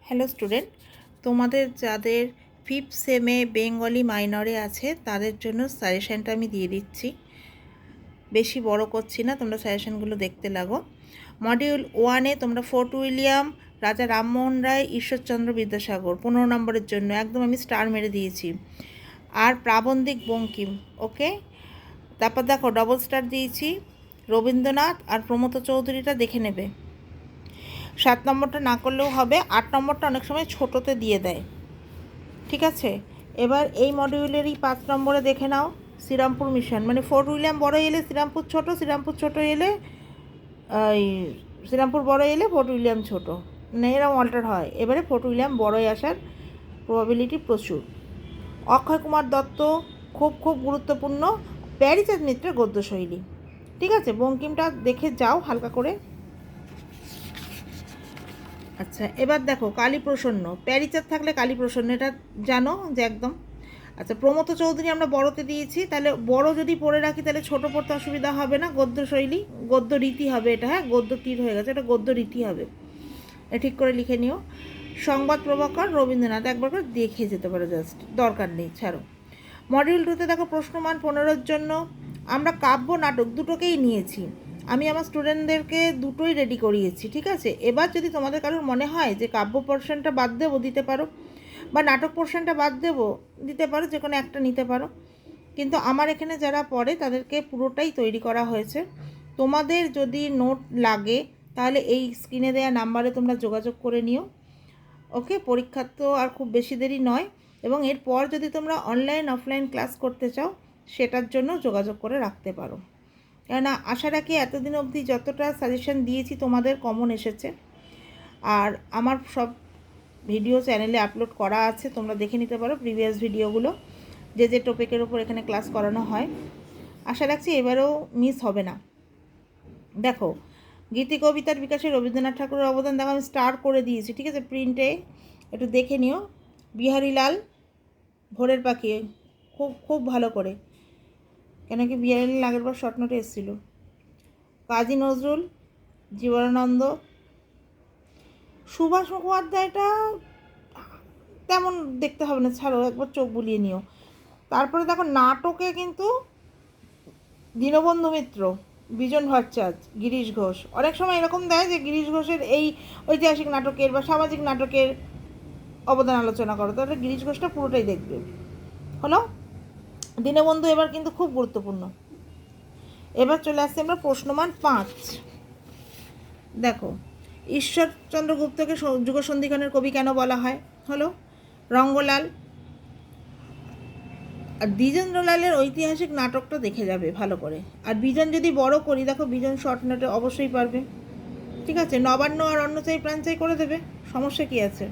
Hello student, তোমাদের যাদের fifth সেমে Bengali মাইনরে আছে তাদের জন্য সাজেশানটা আমি দিয়ে দিচ্ছি। বেশি বড় করছি না, তোমরা সাজেশানগুলো দেখতে লাগো। মডিউল 1-এ তোমরা ফোর্ট উইলিয়াম, রাজা রামমোহন রায়, ঈশ্বরচন্দ্র বিদ্যাসাগর 15 নম্বরের জন্য একদম আমি স্টার মেরে দিয়েছি। আর প্রাবন্ধিক বঙ্কিম, ওকে। তারপর দেখো ডবল স্টার দিয়েছি রবীন্দ্রনাথ আর প্রমথ চৌধুরীটা দেখে নেবে। 7 নম্বরটা না করলেও হবে, 8 নম্বরটা অনেক সময় ছোটোতে দিয়ে দেয়, ঠিক আছে। এবার এই মডিউলেরই 5 নম্বরে দেখে নাও শ্রীরামপুর মিশন, মানে ফোর্ট উইলিয়াম বড় এলে শ্রীরামপুর ছোট, শ্রীরামপুর ছোট এলে এই শ্রীরামপুর বড় এলে ফোর্ট উইলিয়াম ছোট, মানে এরকম অল্টার হয়। এবারে ফোর্ট উইলিয়াম বড়ই আসার প্রবাবিলিটি প্রচুর। অক্ষয় কুমার দত্ত খুব খুব গুরুত্বপূর্ণ, প্যারীচাঁদ মিত্রের গদ্যশৈলী, ঠিক আছে। বঙ্কিমটা দেখে যাও হালকা করে। আচ্ছা, এবার দেখো কালীপ্রসন্ন, প্যারীচাঁদ থাকলে কালীপ্রসন্ন, এটা জানো যে একদম। আচ্ছা, প্রমথ চৌধুরী আমরা বড়তে দিয়েছি, তাহলে বড় যদি পড়ে রাখি তাহলে ছোট পড়তে অসুবিধা হবে না। গদ্যশৈলী, গদ্য রীতি হবে এটা, হ্যাঁ গদ্য তীর হয়ে গেছে, এটা গদ্য রীতি হবে, ঠিক করে লিখে নিও। সংবাদ প্রভাকর রবীন্দ্রনাথ একবার করে দেখে যেতে পারো, জাস্ট দরকার নেই, ছাড়ো। মডিউল 2-তে দেখো প্রশ্নমান 15-র জন্য আমরা কাব্য নাটক দুটোকেই নিয়েছি। আমি আমার স্টুডেন্টদেরকে দুটোই রেডি করিয়েছি, ঠিক আছে। এবার যদি তোমাদের কারোর মনে হয় যে কাব্য পোর্শনটা বাদ দেবো, দিতে পারো, বা নাটক পোর্শনটা বাদ দেবো, দিতে পারো, যে কোনো একটা নিতে পারো। কিন্তু আমার এখানে যারা পড়ে তাদেরকে পুরোটাই তৈরি করা হয়েছে। তোমাদের যদি নোট লাগে তাহলে এই স্ক্রিনে দেওয়া নাম্বারে তোমরা যোগাযোগ করে নিও, ওকে। পরীক্ষা তো আর খুব বেশি দেরি নয়, এবং এরপর যদি তোমরা অনলাইন অফলাইন ক্লাস করতে চাও সেটার জন্য যোগাযোগ করে রাখতে পারো। কেননা আশা রাখি এতদিন অবধি যতটা সাজেশন দিয়েছি তোমাদের কমন এসেছে। আর আমার সব ভিডিও চ্যানেলে আপলোড করা আছে, তোমরা দেখে নিতে পারো প্রিভিয়াস ভিডিওগুলো, যে যে টপিকের ওপর এখানে ক্লাস করানো হয়। আশা রাখছি এবারেও মিস হবে না। দেখো গীতি কবিতার বিকাশে রবীন্দ্রনাথ ঠাকুরের অবদান, দেখো আমি স্টার করে দিয়েছি, ঠিক আছে, প্রিন্টে একটু দেখে নিও। বিহারীলাল, ভোরের পাখি, খুব খুব ভালো করে, কেন কি বিহারীলাল আগের বার শর্ট নোটে এসেছিলো। কাজী নজরুল, জীবনানন্দ, সুভাষ মুখোপাধ্যায়টা তেমন দেখতে হবে না, ছাড়ো, একবার চোখ বুলিয়ে নিও। তারপরে দেখো নাটকে কিন্তু দীনবন্ধু মিত্র, বিজন ভট্টাচার্য, গিরিশ ঘোষ, অনেক সময় এরকম দেয় যে গিরিশ ঘোষের এই ঐতিহাসিক নাটকের বা সামাজিক নাটকের অবদান আলোচনা করো, তাহলে গিরিশ ঘোষটা পুরোটাই দেখবে, হলো। দীনবন্ধু এবার কিন্তু খুব গুরুত্বপূর্ণ। এবার চলে আসছে আমরা প্রশ্নমান 5। দেখো ঈশ্বরচন্দ্র গুপ্তকে যুগসন্ধিক্ষণের কবি কেন বলা হয়, হলো রঙ্গলাল। আর দ্বিজেন্দ্রলালের ঐতিহাসিক নাটকটা দেখে যাবে ভালো করে। আর বিজন যদি বড় করি, দেখো বিজন শর্ট নোটে অবশ্যই পারবে, ঠিক আছে। নবান্ন আর অন্য চাই প্রাণ চাই করে দেবে, সমস্যা কী আছে।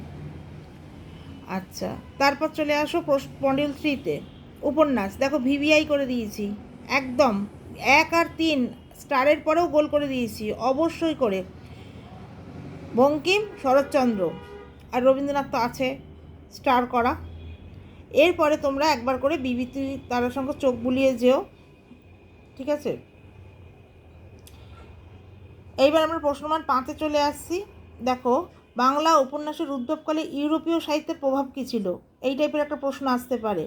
আচ্ছা, তারপর চলে আসো মডিউল 3-তে উপন্যাস, দেখো ভিভিআই করে দিয়েছি একদম 1 আর 3 স্টারের পরেও গোল করে দিয়েছি, অবশ্যই করে। বঙ্কিম, শরৎচন্দ্র আর রবীন্দ্রনাথ তো আছে স্টার করা। এরপরে তোমরা একবার করে বিভূতি তারাশঙ্কর চোখ বুলিয়ে যেও, ঠিক আছে। এইবার আমরা প্রশ্নমান 5-এ চলে আসছি। দেখো বাংলা উপন্যাসের উদ্ভবকালে ইউরোপীয় সাহিত্যের প্রভাব কী ছিল, এই টাইপের একটা প্রশ্ন আসতে পারে।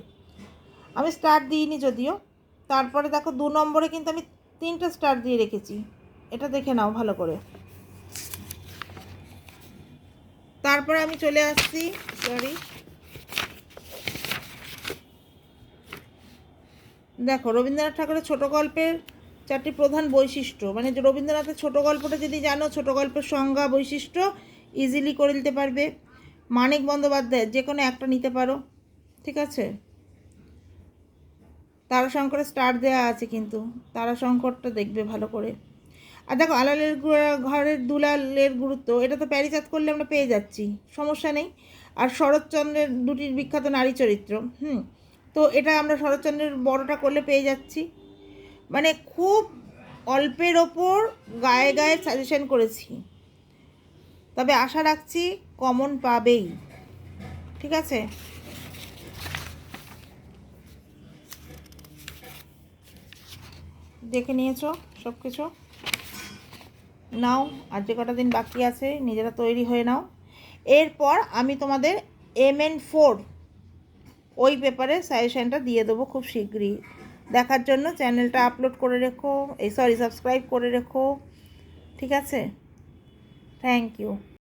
আমি স্টার দিইনি যদিও। তারপরে দেখো 2 নম্বরে কিন্তু আমি 3টে স্টার দিয়ে রেখেছি, এটা দেখে নাও ভালো করে। তারপরে আমি চলে আসছি, দেখো রবীন্দ্রনাথ ঠাকুরের ছোট গল্পের 4টি প্রধান বৈশিষ্ট্য, মানে যে রবীন্দ্রনাথের ছোট গল্পটা যদি জানো, ছোট গল্পের সংজ্ঞা বৈশিষ্ট্য ইজিলি করে নিতে পারবে। মানিক বন্দ্যোপাধ্যায়ের যে কোনো একটা নিতে পারো, ঠিক আছে। তারাশঙ্করের স্টার দেওয়া আছে, কিন্তু তারাশঙ্করটা দেখবে ভালো করে। আর দেখো আলালের ঘরের দুলালের গুরুত্ব, এটা তো প্যারিচাঁদ করলে আমরা পেয়ে যাচ্ছি, সমস্যা নেই। আর শরৎচন্দ্রের দুটির বিখ্যাত নারী চরিত্র, তো এটা আমরা শরৎচন্দ্রের বড়টা করলে পেয়ে যাচ্ছি। মানে খুব অল্পের ওপর গায়ে গায়ে সাজেশন করেছি, তবে আশা রাখছি কমন পাবেই, ঠিক আছে। দেখে নিয়েছো সব কিছু, নাও আর যে কটা দিন বাকি আছে নিজেরা তৈরি হয়ে নাও। এরপর আমি তোমাদের MN4 ওই পেপারের সাজেশানটা দিয়ে দেবো খুব শীঘ্রই। দেখার জন্য চ্যানেলটা আপলোড করে রেখো, সাবস্ক্রাইব করে রেখো, ঠিক আছে? Thank you.